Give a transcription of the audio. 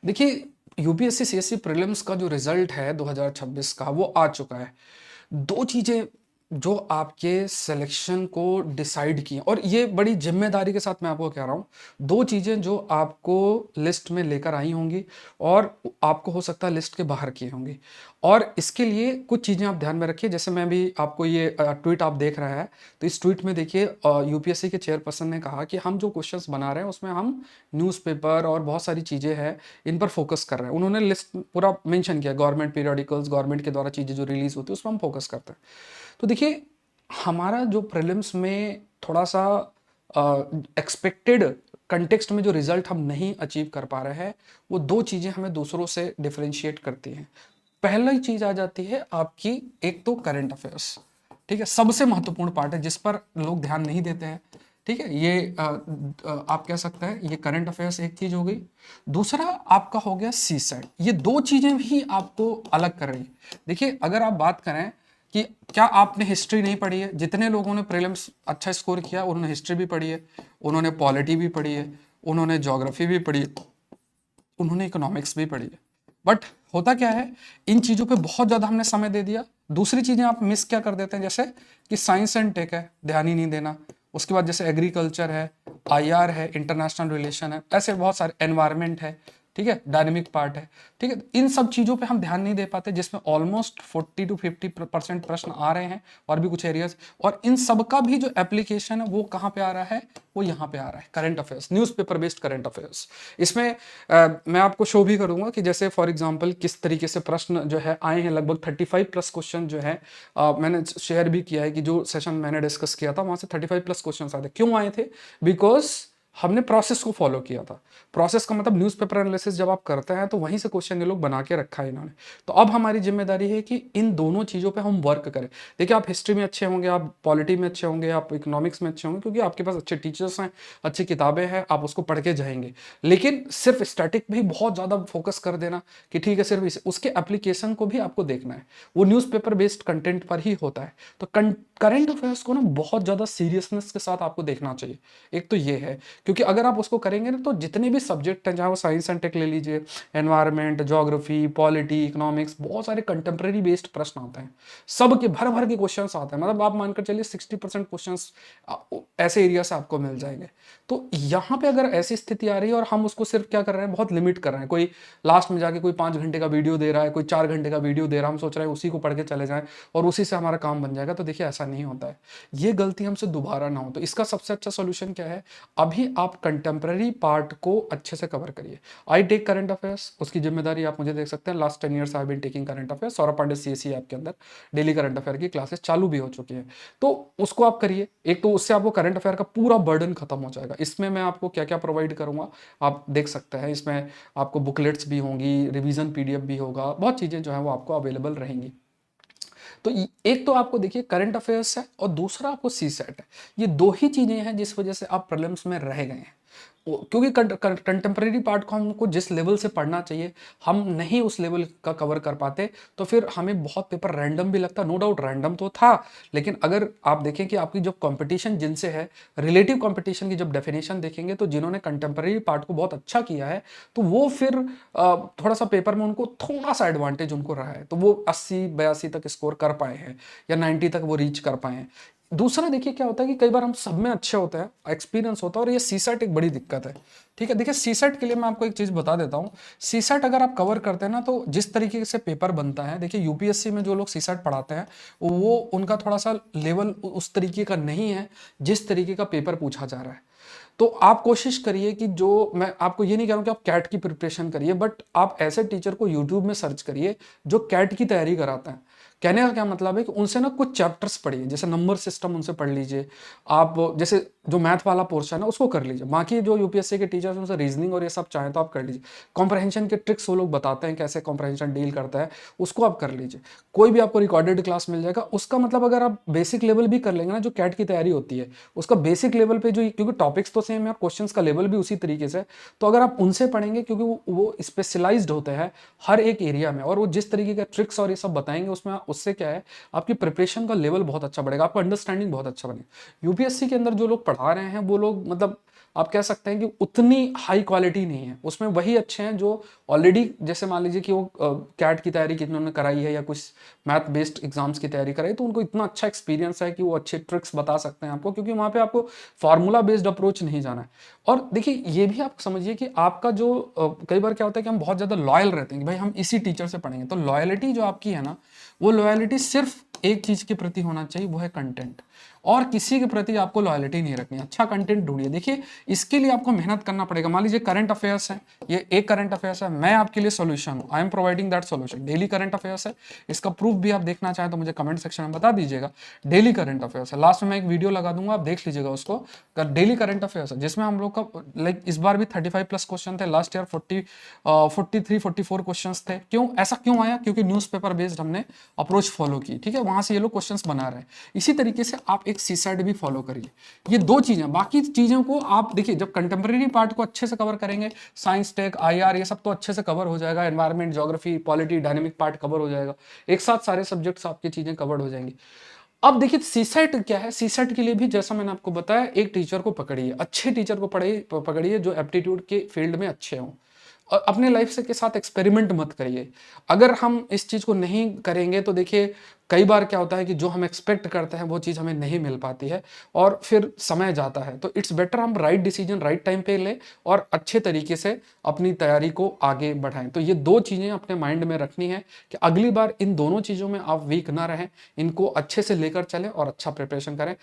देखिए, UPSC CSC prelims का जो रिजल्ट है 2026 का वो आ चुका है। 2 चीज़ें जो आपके सिलेक्शन को डिसाइड की और ये बड़ी ज़िम्मेदारी के साथ मैं आपको कह रहा हूँ। 2 चीज़ें जो आपको लिस्ट में लेकर आई होंगी और आपको हो सकता है लिस्ट के बाहर की होंगी। और इसके लिए कुछ चीज़ें आप ध्यान में रखिए। जैसे मैं भी आपको ये ट्वीट आप देख रहे हैं, तो इस ट्वीट में देखिए यूपीएससी के चेयरपर्सन ने कहा कि हम जो क्वेश्चंस बना रहे हैं उसमें हम न्यूज़पेपर और बहुत सारी चीज़ें हैं, इन पर फोकस कर रहे हैं। उन्होंने लिस्ट पूरा मेंशन किया, गवर्नमेंट पीरियडिकल्स, गवर्नमेंट के द्वारा चीज़ें जो रिलीज़ होती है उसमें हम फोकस करते हैं। तो देखिए, हमारा जो प्रीलिम्स में थोड़ा सा एक्सपेक्टेड कंटेक्स्ट में जो रिजल्ट हम नहीं अचीव कर पा रहे हैं, वो 2 चीज़ें हमें दूसरों से डिफरेंशिएट करती हैं। पहली चीज़ आ जाती है आपकी, एक तो करंट अफेयर्स, ठीक है? सबसे महत्वपूर्ण पार्ट है जिस पर लोग ध्यान नहीं देते हैं, ठीक है? ये आप कह सकते हैं ये करंट अफेयर्स एक चीज़ हो गई। दूसरा आपका हो गया सीसैट। ये 2 चीज़ें भी आपको अलग कर रही हैं। देखिए, अगर आप बात करें कि क्या आपने हिस्ट्री नहीं पढ़ी है? जितने लोगों ने प्रीलिम्स अच्छा स्कोर किया उन्होंने हिस्ट्री भी पढ़ी है, उन्होंने पॉलिटी भी पढ़ी है, उन्होंने ज्योग्राफी भी पढ़ी है, उन्होंने इकोनॉमिक्स भी पढ़ी है। बट होता क्या है, इन चीज़ों पे बहुत ज़्यादा हमने समय दे दिया। दूसरी चीज़ें आप मिस क्या कर देते हैं, जैसे कि साइंस एंड टेक है, ध्यान ही नहीं देना। उसके बाद जैसे एग्रीकल्चर है, आईआर है, इंटरनेशनल रिलेशन है, ऐसे बहुत सारे, एनवायरनमेंट है, ठीक है, डायनेमिक पार्ट है, ठीक है। इन सब चीज़ों पे हम ध्यान नहीं दे पाते, जिसमें ऑलमोस्ट 40 to 50% प्रश्न आ रहे हैं और भी कुछ एरियाज। और इन सब का भी जो एप्लीकेशन है वो कहाँ पे आ रहा है, वो यहाँ पे आ रहा है, current affairs, newspaper based current affairs. इसमें मैं आपको शो भी करूंगा कि जैसे फॉर एग्जांपल किस तरीके से प्रश्न जो है आए हैं। लगभग 35 प्लस क्वेश्चन जो है मैंने शेयर भी किया है कि जो सेशन मैंने डिस्कस किया था वहां से 35 प्लस क्वेश्चन आए थे। क्यों आए थे? बिकॉज हमने प्रोसेस को फॉलो किया था। प्रोसेस का मतलब न्यूज़पेपर एनालिसिस जब आप करते हैं तो वहीं से क्वेश्चन ये लोग बना के रखा है इन्होंने। तो अब हमारी जिम्मेदारी है कि इन दोनों चीज़ों पे हम वर्क करें। देखिए, आप हिस्ट्री में अच्छे होंगे, आप पॉलिटी में अच्छे होंगे, आप इकोनॉमिक्स में अच्छे होंगे, क्योंकि आपके पास अच्छे टीचर्स हैं, अच्छी किताबें हैं, आप उसको पढ़ के जाएंगे। लेकिन सिर्फ स्टैटिक भी बहुत ज़्यादा फोकस कर देना कि ठीक है सिर्फ उसके एप्लीकेशन को भी आपको देखना है, वो न्यूज़पेपर बेस्ड कंटेंट पर ही होता है। तो करंट अफेयर्स को ना बहुत ज़्यादा सीरियसनेस के साथ आपको देखना चाहिए। एक तो ये है, क्योंकि अगर आप उसको करेंगे ना तो जितने भी सब्जेक्ट हैं, चाहे वो साइंस एंड टेक ले लीजिए, एनवायरनमेंट, ज्योग्राफी, पॉलिटी, इकोनॉमिक्स, बहुत सारे कंटेम्प्रेरी बेस्ड प्रश्न आते हैं। सब के भर भर के क्वेश्चन आते हैं, मतलब आप मानकर चलिए 60% क्वेश्चन ऐसे एरिया से आपको मिल जाएंगे। तो यहाँ पे अगर ऐसी स्थिति आ रही है और हम उसको सिर्फ क्या कर रहे हैं, बहुत लिमिट कर रहे हैं, कोई लास्ट में जाके कोई 5 घंटे का वीडियो दे रहा है, कोई 4 घंटे का वीडियो दे रहा है, हम सोच रहे हैं उसी को पढ़ के चले जाएं और उसी से हमारा काम बन जाएगा। तो देखिए, ऐसा नहीं होता है। ये गलती हमसे दोबारा ना हो, तो इसका सबसे अच्छा सोल्यूशन क्या है? अभी आप कंटेम्प्रेरी पार्ट को अच्छे से कवर करिए। आई टेक करंट अफेयर्स, उसकी जिम्मेदारी आप मुझे देख सकते हैं। Last 10 years I been taking current affairs. Saurabh Pandey CSC app के अंदर डेली करंट अफेयर की क्लासेस चालू भी हो चुकी हैं, तो उसको आप करिए। एक तो उससे आपको करंट अफेयर का पूरा बर्डन खत्म हो जाएगा। इसमें मैं आपको क्या क्या प्रोवाइड करूंगा आप देख सकते हैं। इसमें आपको बुकलेट्स भी होंगी, रिवीजन पीडीएफ भी होगा, बहुत चीज़ें जो है वो आपको अवेलेबल रहेंगी। तो एक तो आपको देखिए करंट अफेयर्स है और दूसरा आपको सी सेट है। ये दो ही चीजें हैं जिस वजह से आप प्रीलिम्स में रह गए हैं। क्योंकि कंटेम्प्रेरी पार्ट को हमको जिस लेवल से पढ़ना चाहिए हम नहीं उस लेवल का कवर कर पाते, तो फिर हमें बहुत पेपर रैंडम भी लगता। नो डाउट रैंडम तो था, लेकिन अगर आप देखें कि आपकी जो कंपटीशन जिनसे है, रिलेटिव कंपटीशन की जब डेफिनेशन देखेंगे तो जिन्होंने कंटेम्प्रेरी पार्ट को बहुत अच्छा किया है, तो वो फिर थोड़ा सा पेपर में उनको थोड़ा सा एडवांटेज उनको रहा है, तो वो 80-82 तक स्कोर कर पाए हैं या 90 तक वो रीच कर पाए हैं। दूसरा देखिए क्या होता है कि कई बार हम सब में अच्छे होते हैं, एक्सपीरियंस होता है, और ये सीसेट एक बड़ी दिक्कत है। ठीक है, देखिए सीसेट के लिए मैं आपको एक चीज बता देता हूँ। सीसेट अगर आप कवर करते हैं ना, तो जिस तरीके से पेपर बनता है, देखिए यूपीएससी में जो लोग सीसेट पढ़ाते हैं वो उनका थोड़ा सा लेवल उस तरीके का नहीं है जिस तरीके का पेपर पूछा जा रहा है। तो आप कोशिश करिए कि जो मैं आपको ये नहीं कह रहा हूं कि आप कैट की प्रिपरेशन करिए, बट आप ऐसे टीचर को यूट्यूब में सर्च करिए जो कैट की तैयारी कराते हैं। कहने का क्या मतलब है कि उनसे ना कुछ चैप्टर्स पढ़िए, जैसे नंबर सिस्टम उनसे पढ़ लीजिए आप, जैसे जो मैथ वाला पोर्शन है उसको कर लीजिए। बाकी जो यूपीएससी के टीचर्स उनसे रीजनिंग और ये सब चाहें तो आप कर लीजिए। कॉम्प्रहेंशन के ट्रिक्स वो लोग बताते हैं, कैसे कॉम्प्रहेंशन डील करता है, उसको आप कर लीजिए। कोई भी आपको रिकॉर्डेड क्लास मिल जाएगा, उसका मतलब अगर आप बेसिक लेवल भी कर लेंगे ना, जो कैट की तैयारी होती है उसका बेसिक लेवल पे जो, क्योंकि टॉपिक्स तो सेम है, क्वेश्चंस का लेवल भी उसी तरीके से, तो अगर आप उनसे पढ़ेंगे, क्योंकि वो स्पेशलाइज्ड होते हैं हर एक एरिया में, और वो जिस तरीके का ट्रिक्स और ये सब बताएंगे उसमें, उससे क्या है आपकी प्रिपरेशन का लेवल बहुत अच्छा बढ़ेगा, आपका अंडरस्टैंडिंग बहुत अच्छा बनेगा। यूपीएससी के अंदर जो लोग पढ़ा रहे हैं वो लोग मतलब आप कह सकते हैं कि उतनी हाई क्वालिटी नहीं है, उसमें वही अच्छे हैं जो ऑलरेडी, जैसे मान लीजिए कि वो कैट की तैयारी किन्होंने कराई है या कुछ मैथ बेस्ड एग्जाम्स की तैयारी कराई, तो उनको इतना अच्छा एक्सपीरियंस है कि वो अच्छे ट्रिक्स बता सकते हैं आपको, क्योंकि वहाँ पे आपको फार्मूला बेस्ड अप्रोच नहीं जाना है। और देखिए ये भी आप समझिए कि आपका जो कई बार क्या होता है कि हम बहुत ज़्यादा लॉयल रहते हैं कि भाई हम इसी टीचर से पढ़ेंगे, तो लॉयलिटी जो आपकी है ना, वो लॉयलिटी सिर्फ एक चीज़ के प्रति होना चाहिए, वो है कंटेंट। और किसी के प्रति आपको लॉयलिटी नहीं रखनी, अच्छा कंटेंट ढूंढिए। देखिए इसके लिए आपको मेहनत करना पड़ेगा। मान लीजिए करंट अफेयर्स है, ये एक करंट अफेयर्स है, मैं आपके लिए सॉल्यूशन हूँ, I am providing that solution. Daily current affairs है, इसका प्रूफ भी आप देखना चाहें तो मुझे कमेंट सेक्शन में बता दीजिएगा। डेली करंट अफेयर्स है, लास्ट में मैं एक वीडियो लगा दूंगा, आप देख लीजिएगा उसको। डेली करंट अफेयर्स है जिसमें हम लोग का लाइक इस बार भी 35+ क्वेश्चन थे, लास्ट ईयर 43-44 क्वेश्चन थे। क्यों ऐसा क्यों आया? क्योंकि न्यूज़पेपर बेस्ड हमने अप्रोच फॉलो की, ठीक है, वहां से ये लोग क्वेश्चंस बना रहे हैं। इसी तरीके से आप एक सीसैट भी फॉलो करिए। ये दो चीजें, बाकी चीजों को आप देखिए जब कंटेम्प्रेरी पार्ट को अच्छे से कवर करेंगे, साइंस टेक आईआर ये सब तो अच्छे से कवर हो जाएगा, environment geography polity dynamic part cover हो जाएगा, एक साथ सारे सब्जेक्ट्स आपकी चीजें कवर्ड हो जाएंगी। अब देखिए सीसेट क्या है, सीसेट के लिए भी जैसा मैंने आपको बताया, एक टीचर को पकड़िए, अच्छे टीचर को पकड़िए जो एप्टीट्यूड के फील्ड में अच्छे हों। और अपने लाइफ से के साथ एक्सपेरिमेंट मत करिए। अगर हम इस चीज़ को नहीं करेंगे तो देखिए कई बार क्या होता है कि जो हम एक्सपेक्ट करते हैं वो चीज़ हमें नहीं मिल पाती है और फिर समय जाता है। तो इट्स बेटर हम राइट डिसीजन राइट टाइम पे लें और अच्छे तरीके से अपनी तैयारी को आगे बढ़ाएं। तो ये दो चीज़ें अपने माइंड में रखनी है कि अगली बार इन दोनों चीज़ों में आप वीक ना रहें, इनको अच्छे से लेकर चलें और अच्छा प्रिपरेशन करें।